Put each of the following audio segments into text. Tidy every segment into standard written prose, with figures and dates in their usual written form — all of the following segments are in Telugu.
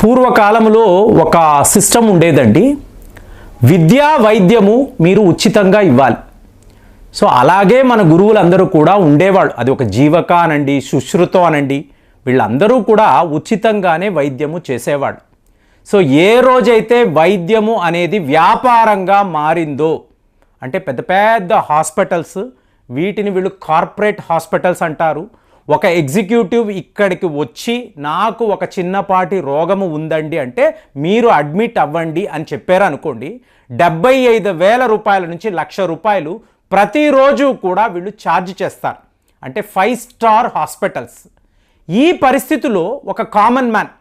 పూర్వకాలంలో ఒక సిస్టమ్ ఉండేదండి. విద్యా వైద్యము మీరు ఉచితంగా ఇవ్వాలి. సో అలాగే మన గురువులందరూ కూడా ఉండేవాళ్ళు. అది ఒక జీవక అనండి, సుశ్రుతో అనండి, వీళ్ళందరూ కూడా ఉచితంగానే వైద్యము చేసేవాళ్ళు. సో ఏ రోజైతే వైద్యము అనేది వ్యాపారంగా మారిందో, అంటే పెద్ద పెద్ద హాస్పిటల్స్, వీటిని వీళ్ళు కార్పొరేట్ హాస్పిటల్స్ అంటారు. ఒక ఎగ్జిక్యూటివ్ ఇక్కడికి వచ్చి నాకు ఒక చిన్నపాటి రోగము ఉందండి అంటే మీరు అడ్మిట్ అవ్వండి అని చెప్పారు అనుకోండి, 75,000 రూపాయల నుంచి 1,00,000 రూపాయలు ప్రతిరోజు కూడా వీళ్ళు ఛార్జ్ చేస్తారు. అంటే 5 స్టార్ హాస్పిటల్స్. ఈ పరిస్థితిలో ఒక కామన్ మ్యాన్,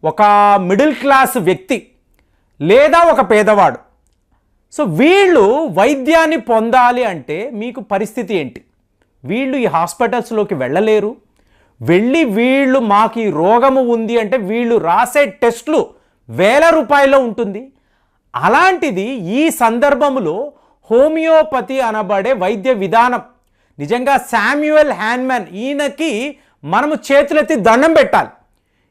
ఒక మిడిల్ క్లాస్ వ్యక్తి లేదా ఒక పేదవాడు, సో వీళ్ళు వైద్యాన్ని పొందాలి అంటే మీకు పరిస్థితి ఏంటి? వీళ్ళు ఈ హాస్పిటల్స్లోకి వెళ్ళలేరు. వెళ్ళి వీళ్ళు మాకు ఈ రోగము ఉంది అంటే వీళ్ళు రాసే టెస్టులు 1,000 రూపాయల్లో ఉంటుంది. అలాంటిది ఈ సందర్భంలో హోమియోపతి అనబడే వైద్య విధానం నిజంగా శామ్యుయల్ హ్యాన్మెన్, ఈయనకి మనము చేతులెత్తి దండం పెట్టాలి.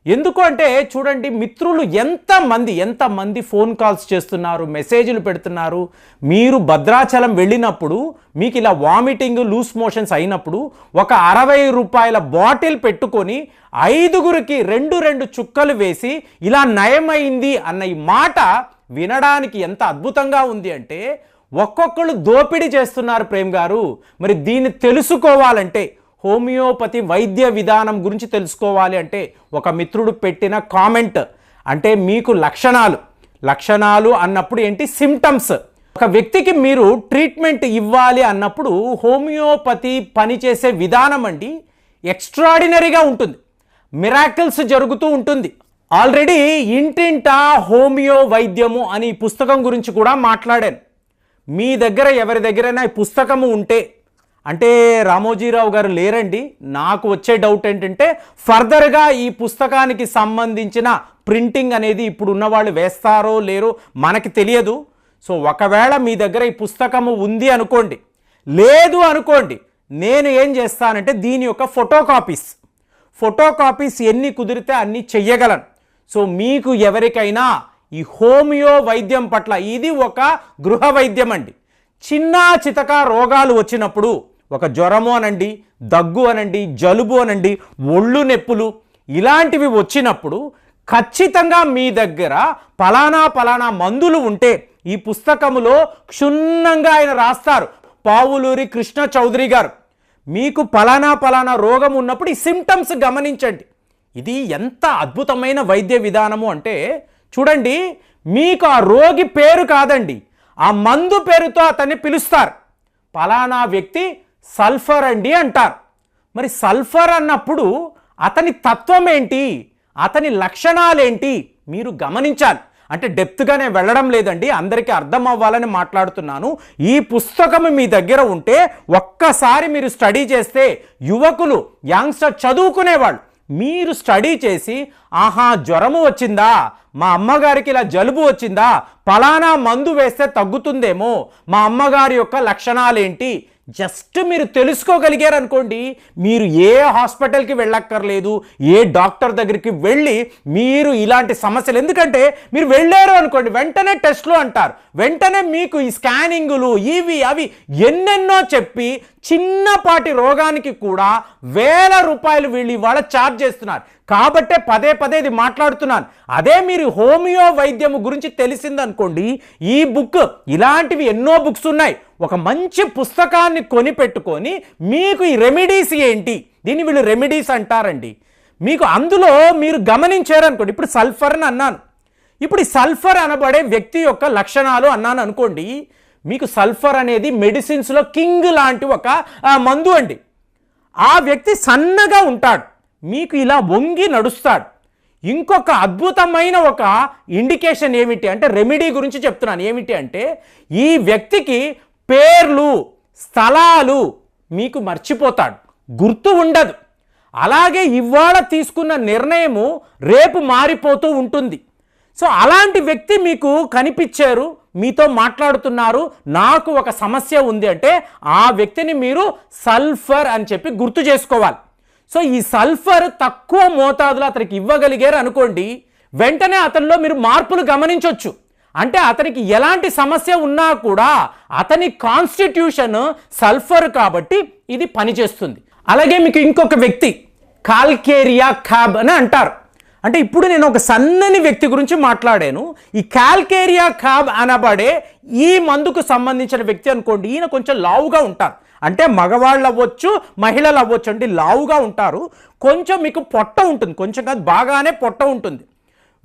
ఎందుకు అంటే చూడండి, మిత్రులు ఎంతమంది ఫోన్ కాల్స్ చేస్తున్నారు, మెసేజ్లు పెడుతున్నారు. మీరు భద్రాచలం వెళ్ళినప్పుడు మీకు ఇలా వామిటింగ్, లూస్ మోషన్స్ అయినప్పుడు ఒక 60 రూపాయల బాటిల్ పెట్టుకొని 5గురికి 2 చుక్కలు వేసి ఇలా నయమైంది అన్న ఈ మాట వినడానికి ఎంత అద్భుతంగా ఉంది అంటే, ఒక్కొక్కళ్ళు దోపిడీ చేస్తున్నారు ప్రేమ్ గారు. మరి దీన్ని తెలుసుకోవాలంటే, హోమియోపతి వైద్య విధానం గురించి తెలుసుకోవాలి అంటే, ఒక మిత్రుడు పెట్టిన కామెంట్ అంటే మీకు లక్షణాలు అన్నప్పుడు ఏంటి, సిమ్టమ్స్. ఒక వ్యక్తికి మీరు ట్రీట్మెంట్ ఇవ్వాలి అన్నప్పుడు హోమియోపతి పనిచేసే విధానం అండి ఎక్స్ట్రాడినరీగా ఉంటుంది. మిరాకిల్స్ జరుగుతూ ఉంటుంది. ఆల్రెడీ ఇంటింటా హోమియో వైద్యము అని ఈ పుస్తకం గురించి కూడా మాట్లాడాను. మీ దగ్గర ఎవరి దగ్గరైనా ఈ పుస్తకము ఉంటే, అంటే రామోజీరావు గారు లేరండి, నాకు వచ్చే డౌట్ ఏంటంటే ఫర్దర్గా ఈ పుస్తకానికి సంబంధించిన ప్రింటింగ్ అనేది ఇప్పుడు ఉన్నవాళ్ళు వేస్తారో లేరో మనకి తెలియదు. సో ఒకవేళ మీ దగ్గర ఈ పుస్తకము ఉంది అనుకోండి, లేదు అనుకోండి, నేను ఏం చేస్తానంటే దీని యొక్క ఫోటోకాపీస్ ఎన్ని కుదిరితే అన్ని చెయ్యగలను. సో మీకు ఎవరికైనా ఈ హోమియో వైద్యం పట్ల, ఇది ఒక గృహ వైద్యం అండి. చిన్న చితక రోగాలు వచ్చినప్పుడు, ఒక జ్వరము అనండి, దగ్గు అనండి, జలుబు అనండి, ఒళ్ళు నొప్పులు ఇలాంటివి వచ్చినప్పుడు ఖచ్చితంగా మీ దగ్గర పలానా మందులు ఉంటే ఈ పుస్తకములో క్షుణ్ణంగా ఆయన రాస్తారు. పావులూరి కృష్ణ చౌదరి గారు, మీకు పలానా రోగం ఉన్నప్పుడు ఈ సిమ్టమ్స్ గమనించండి. ఇది ఎంత అద్భుతమైన వైద్య విధానము అంటే చూడండి, మీకు ఆ రోగి పేరు కాదండి, ఆ మందు పేరుతో అతన్ని పిలుస్తారు. పలానా వ్యక్తి సల్ఫర్ అండి అంటారు. మరి సల్ఫర్ అన్నప్పుడు అతని తత్వం ఏంటి, అతని లక్షణాలేంటి మీరు గమనించాలి. అంటే డెప్త్గా నేను వెళ్ళడం లేదండి, అందరికీ అర్థం అవ్వాలని మాట్లాడుతున్నాను. ఈ పుస్తకం మీ దగ్గర ఉంటే ఒక్కసారి మీరు స్టడీ చేస్తే, యువకులు, యంగ్స్టర్, చదువుకునేవాళ్ళు మీరు స్టడీ చేసి, ఆహా జ్వరము వచ్చిందా, మా అమ్మగారికి ఇలా జలుబు వచ్చిందా, పలానా మందు వేస్తే తగ్గుతుందేమో, మా అమ్మగారి యొక్క లక్షణాలేంటి, జస్ట్ మీరు తెలుసుకోగలిగారు అనుకోండి, మీరు ఏ హాస్పిటల్కి వెళ్ళక్కర్లేదు, ఏ డాక్టర్ దగ్గరికి వెళ్ళి మీరు ఇలాంటి సమస్యలు, ఎందుకంటే మీరు వెళ్ళారు అనుకోండి వెంటనే టెస్ట్లు అంటారు, వెంటనే మీకు ఈ స్కానింగులు ఇవి అవి ఎన్నెన్నో చెప్పి చిన్నపాటి రోగానికి కూడా 1,000 రూపాయలు వీళ్ళు ఇవాళ ఛార్జ్ చేస్తున్నారు. కాబట్టే పదే ఇది మాట్లాడుతున్నాను. అదే మీరు హోమియో వైద్యము గురించి తెలిసిందనుకోండి, ఈ బుక్, ఇలాంటివి ఎన్నో బుక్స్ ఉన్నాయి, ఒక మంచి పుస్తకాన్ని కొనిపెట్టుకొని మీకు ఈ రెమెడీస్ ఏంటి, దీన్ని వీళ్ళు రెమెడీస్ అంటారండి, మీకు అందులో మీరు గమనించారనుకోండి. ఇప్పుడు సల్ఫర్ అని అన్నాను, ఇప్పుడు ఈ సల్ఫర్ అనబడే వ్యక్తి యొక్క లక్షణాలు అన్నాను అనుకోండి, మీకు సల్ఫర్ అనేది మెడిసిన్స్లో కింగ్ లాంటి ఒక మందు అండి. ఆ వ్యక్తి సన్నగా ఉంటాడు, మీకు ఇలా వంగి నడుస్తాడు. ఇంకొక అద్భుతమైన ఒక ఇండికేషన్ ఏమిటి అంటే, రెమెడీ గురించి చెప్తున్నాను, ఏమిటి అంటే ఈ వ్యక్తికి పేర్లు, స్థలాలు మీకు మర్చిపోతాడు, గుర్తు ఉండదు. అలాగే ఇవాళ తీసుకున్న నిర్ణయము రేపు మారిపోతూ ఉంటుంది. సో అలాంటి వ్యక్తి మీకు కనిపించారు, మీతో మాట్లాడుతున్నారు, నాకు ఒక సమస్య ఉంది అంటే ఆ వ్యక్తిని మీరు సల్ఫర్ అని చెప్పి గుర్తు చేసుకోవాలి. సో ఈ సల్ఫర్ తక్కువ మోతాదులో అతనికి ఇవ్వగలిగారు అనుకోండి, వెంటనే అతనిలో మీరు మార్పులు గమనించవచ్చు. అంటే అతనికి ఎలాంటి సమస్య ఉన్నా కూడా అతని కాన్స్టిట్యూషన్ సల్ఫర్ కాబట్టి ఇది పనిచేస్తుంది. అలాగే మీకు ఇంకొక వ్యక్తి కాల్కేరియా క్యాబ్ అని అంటారు. అంటే ఇప్పుడు నేను ఒక సన్నని వ్యక్తి గురించి మాట్లాడాను. ఈ కాల్కేరియా క్యాబ్ అనబడే ఈ మందుకు సంబంధించిన వ్యక్తి అనుకోండి, ఈయన కొంచెం లావుగా ఉంటారు. అంటే మగవాళ్ళు అవ్వచ్చు, మహిళలు అవ్వచ్చు, అంటే లావుగా ఉంటారు. కొంచెం మీకు పొట్ట ఉంటుంది, కొంచెం కాదు బాగానే పొట్ట ఉంటుంది.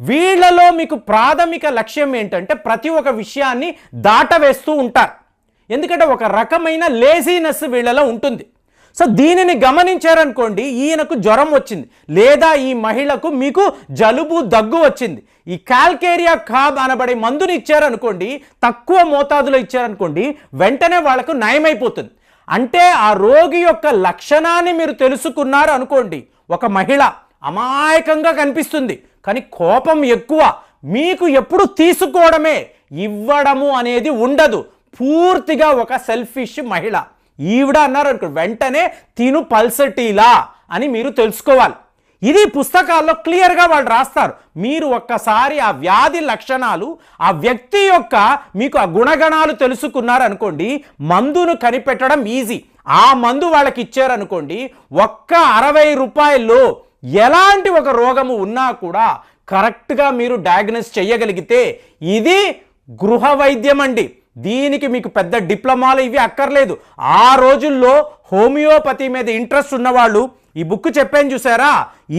వీళ్ళలో మీకు ప్రాథమిక లక్ష్యం ఏంటంటే ప్రతి ఒక్క విషయాన్ని దాటవేస్తూ ఉంటారు. ఎందుకంటే ఒక రకమైన లేజీనెస్ వీళ్ళలో ఉంటుంది. సో దీనిని గమనించారనుకోండి, ఈయనకు జ్వరం వచ్చింది లేదా ఈ మహిళకు మీకు జలుబు దగ్గు వచ్చింది, ఈ కాల్కేరియా క్యాబ్ అనబడే మందుని ఇచ్చారనుకోండి, తక్కువ మోతాదులో ఇచ్చారనుకోండి, వెంటనే వాళ్ళకు నయమైపోతుంది. అంటే ఆ రోగి యొక్క లక్షణాన్ని మీరు తెలుసుకున్నారు అనుకోండి, ఒక మహిళ అమాయకంగా కనిపిస్తుంది కానీ కోపం ఎక్కువ, మీకు ఎప్పుడు తీసుకోవడమే, ఇవ్వడము అనేది ఉండదు, పూర్తిగా ఒక సెల్ఫిష్ మహిళ ఈవిడ అన్నారు అనుకో, వెంటనే తిను పల్సటీలా అని మీరు తెలుసుకోవాలి. ఇది పుస్తకాల్లో క్లియర్గా వాళ్ళు రాస్తారు. మీరు ఒక్కసారి ఆ వ్యాధి లక్షణాలు, ఆ వ్యక్తి యొక్క మీకు ఆ గుణగణాలు తెలుసుకున్నారనుకోండి, మందును కనిపెట్టడం ఈజీ. ఆ మందు వాళ్ళకి ఇచ్చారనుకోండి, ఒక్క 60 రూపాయల్లో ఎలాంటి ఒక రోగము ఉన్నా కూడా కరెక్ట్గా మీరు డయాగ్నోస్ చేయగలిగితే ఇది గృహ వైద్యం అండి. దీనికి మీకు పెద్ద డిప్లొమాలు ఇవి అక్కర్లేదు. ఆ రోజుల్లో హోమియోపతి మీద ఇంట్రెస్ట్ ఉన్నవాళ్ళు ఈ బుక్ చెప్పాను చూసారా,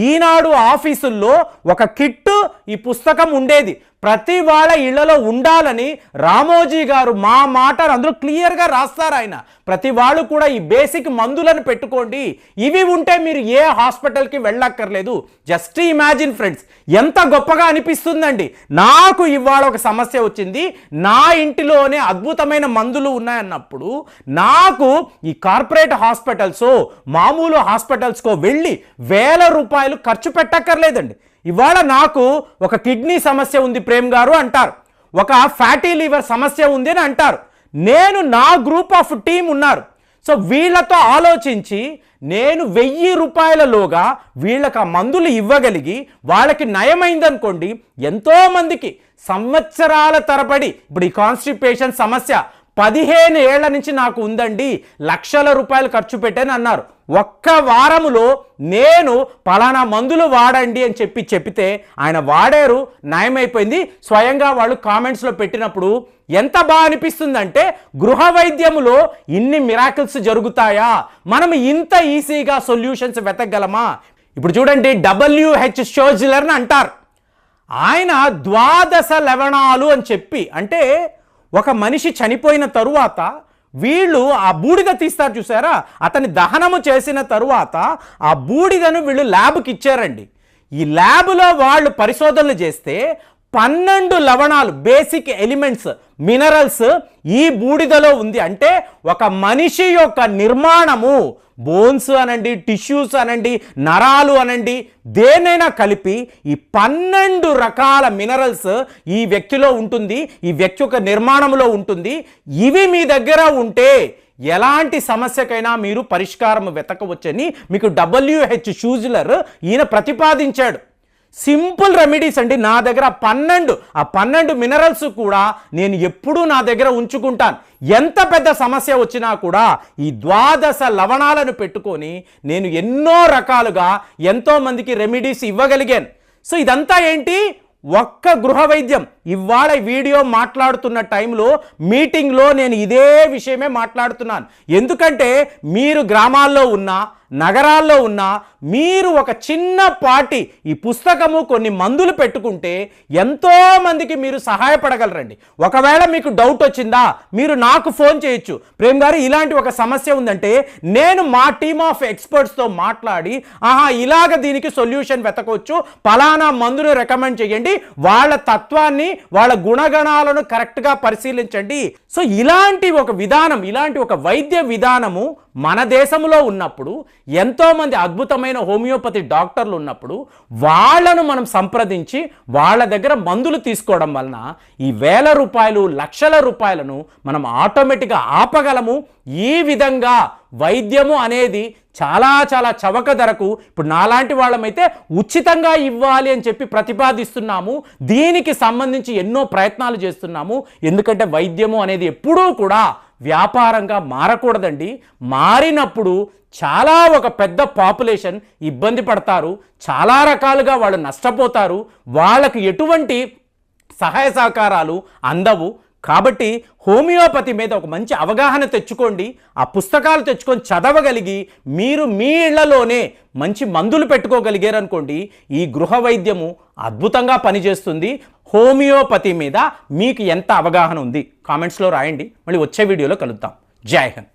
ఈనాడు ఆఫీసుల్లో ఒక కిట్టు ఈ పుస్తకం ఉండేది, ప్రతి వాళ్ళ ఇళ్లలో ఉండాలని రామోజీ గారు మా మాట అందరూ క్లియర్గా రాస్తారు. ఆయన ప్రతి వాళ్ళు కూడా ఈ బేసిక్ మందులను పెట్టుకోండి, ఇవి ఉంటే మీరు ఏ హాస్పిటల్కి వెళ్ళక్కర్లేదు. జస్ట్ ఇమాజిన్ ఫ్రెండ్స్, ఎంత గొప్పగా అనిపిస్తుందండి. నాకు ఇవాళ ఒక సమస్య వచ్చింది, నా ఇంటిలోనే అద్భుతమైన మందులు ఉన్నాయన్నప్పుడు నాకు ఈ కార్పొరేట్ హాస్పిటల్స్ మామూలు హాస్పిటల్స్కో వెళ్ళి వేల రూపాయలు ఖర్చు పెట్టక్కర్లేదండి. ఇవాళ నాకు ఒక కిడ్నీ సమస్య ఉంది ప్రేమ్ గారు అంటారు, ఒక ఫ్యాటీ లివర్ సమస్య ఉంది అని అంటారు. నేను నా గ్రూప్ ఆఫ్ టీమ్ ఉన్నారు. సో వీళ్ళతో ఆలోచించి నేను 1000 రూపాయలలోగా వీళ్ళకి ఆ మందులు ఇవ్వగలిగి వాళ్ళకి నయమైందనుకోండి, ఎంతోమందికి సంవత్సరాల తరబడి, ఇప్పుడు ఈ కాన్స్టిపేషన్ సమస్య 15 ఏళ్ల నుంచి నాకు ఉందండి, లక్షల రూపాయలు ఖర్చు పెట్టాను అన్నారు. ఒక్క వారములో నేను పలానా మందులు వాడండి అని చెప్తే ఆయన వాడారు, నయమైపోయింది. స్వయంగా వాళ్ళు కామెంట్స్లో పెట్టినప్పుడు ఎంత బాగా అనిపిస్తుందంటే, గృహ వైద్యములో ఇన్ని మిరాకిల్స్ జరుగుతాయా, మనం ఇంత ఈజీగా సొల్యూషన్స్ వెతకగలమా? ఇప్పుడు చూడండి, WH షోజ్లర్ అంటారు. ఆయన 12 లవణాలు అని చెప్పి, అంటే ఒక మనిషి చనిపోయిన తరువాత వీళ్ళు ఆ బూడిద తీస్తారు చూసారా, అతని దహనము చేసిన తరువాత ఆ బూడిదను వీళ్ళు ల్యాబ్కి ఇచ్చారండి. ఈ ల్యాబ్లో వాళ్ళు పరిశోధనలు చేస్తే 12 లవణాలు, బేసిక్ ఎలిమెంట్స్, మినరల్స్ ఈ బూడిదలో ఉంది. అంటే ఒక మనిషి యొక్క నిర్మాణము, బోన్స్ అనండి, టిష్యూస్ అనండి, నరాలు అనండి, దేనైనా కలిపి ఈ 12 రకాల మినరల్స్ ఈ వ్యక్తిలో ఉంటుంది, ఈ వ్యక్తి యొక్క నిర్మాణంలో ఉంటుంది. ఇవి మీ దగ్గర ఉంటే ఎలాంటి సమస్యకైనా మీరు పరిష్కారం వెతకవచ్చని మీకు WH షోజ్లర్ ఈయన ప్రతిపాదించాడు. సింపుల్ రెమెడీస్ అండి. నా దగ్గర 12 మినరల్స్ కూడా నేను ఎప్పుడూ నా దగ్గర ఉంచుకుంటాను. ఎంత పెద్ద సమస్య వచ్చినా కూడా ఈ 12 లవణాలను పెట్టుకొని నేను ఎన్నో రకాలుగా ఎంతోమందికి రెమెడీస్ ఇవ్వగలిగాను. సో ఇదంతా ఏంటి, ఒక్క గృహ వైద్యం. ఇవాళ వీడియో మాట్లాడుతున్న టైంలో మీటింగ్లో నేను ఇదే విషయమే మాట్లాడుతున్నాను. ఎందుకంటే మీరు గ్రామాల్లో ఉన్నా, నగరాల్లో ఉన్నా, మీరు ఒక చిన్నపాటి ఈ పుస్తకము, కొన్ని మందులు పెట్టుకుంటే ఎంతోమందికి మీరు సహాయపడగలరండి. ఒకవేళ మీకు డౌట్ వచ్చిందా, మీరు నాకు ఫోన్ చేయొచ్చు, ప్రేమ్ గారు ఇలాంటి ఒక సమస్య ఉందంటే నేను మా టీమ్ ఆఫ్ ఎక్స్పర్ట్స్తో మాట్లాడి ఇలాగ దీనికి సొల్యూషన్ వెతకవచ్చు, పలానా మందును రికమెండ్ చేయండి, వాళ్ళ తత్వాన్ని, వాళ్ళ గుణగణాలను కరెక్ట్గా పరిశీలించండి. సో ఇలాంటి ఒక విధానం, ఇలాంటి ఒక వైద్య విధానము మన దేశంలో ఉన్నప్పుడు ఎంతోమంది అద్భుతమైన హోమియోపతి డాక్టర్లు ఉన్నప్పుడు వాళ్ళను మనం సంప్రదించి వాళ్ళ దగ్గర మందులు తీసుకోవడం వలన ఈ వేల రూపాయలు లక్షల రూపాయలను మనం ఆటోమేటిక్గా ఆపగలము. ఈ విధంగా వైద్యము అనేది చాలా చాలా చవక ధరకు ఇప్పుడు నాలాంటి వాళ్ళమైతే ఉచితంగా ఇవ్వాలి అని చెప్పి ప్రతిపాదిస్తున్నాము. దీనికి సంబంధించి ఎన్నో ప్రయత్నాలు చేస్తున్నాము. ఎందుకంటే వైద్యము అనేది ఎప్పుడూ కూడా వ్యాపారంగా మారకూడదండి. మారినప్పుడు చాలా ఒక పెద్ద పాపులేషన్ ఇబ్బంది పడతారు, చాలా రకాలుగా వాళ్ళు నష్టపోతారు, వాళ్ళకు ఎటువంటి సహాయ సహకారాలు అందవు. కాబట్టి హోమియోపతి మీద ఒక మంచి అవగాహన తెచ్చుకోండి. ఆ పుస్తకాలు తెచ్చుకొని చదవగలిగి మీరు మీ ఇళ్లలోనే మంచి మందులు పెట్టుకోగలిగారనుకోండి, ఈ గృహ వైద్యము అద్భుతంగా పనిచేస్తుంది. హోమియోపతి మీద మీకు ఎంత అవగాహన ఉంది కామెంట్స్లో రాయండి. మళ్ళీ వచ్చే వీడియోలో కలుద్దాం. జై హింద్.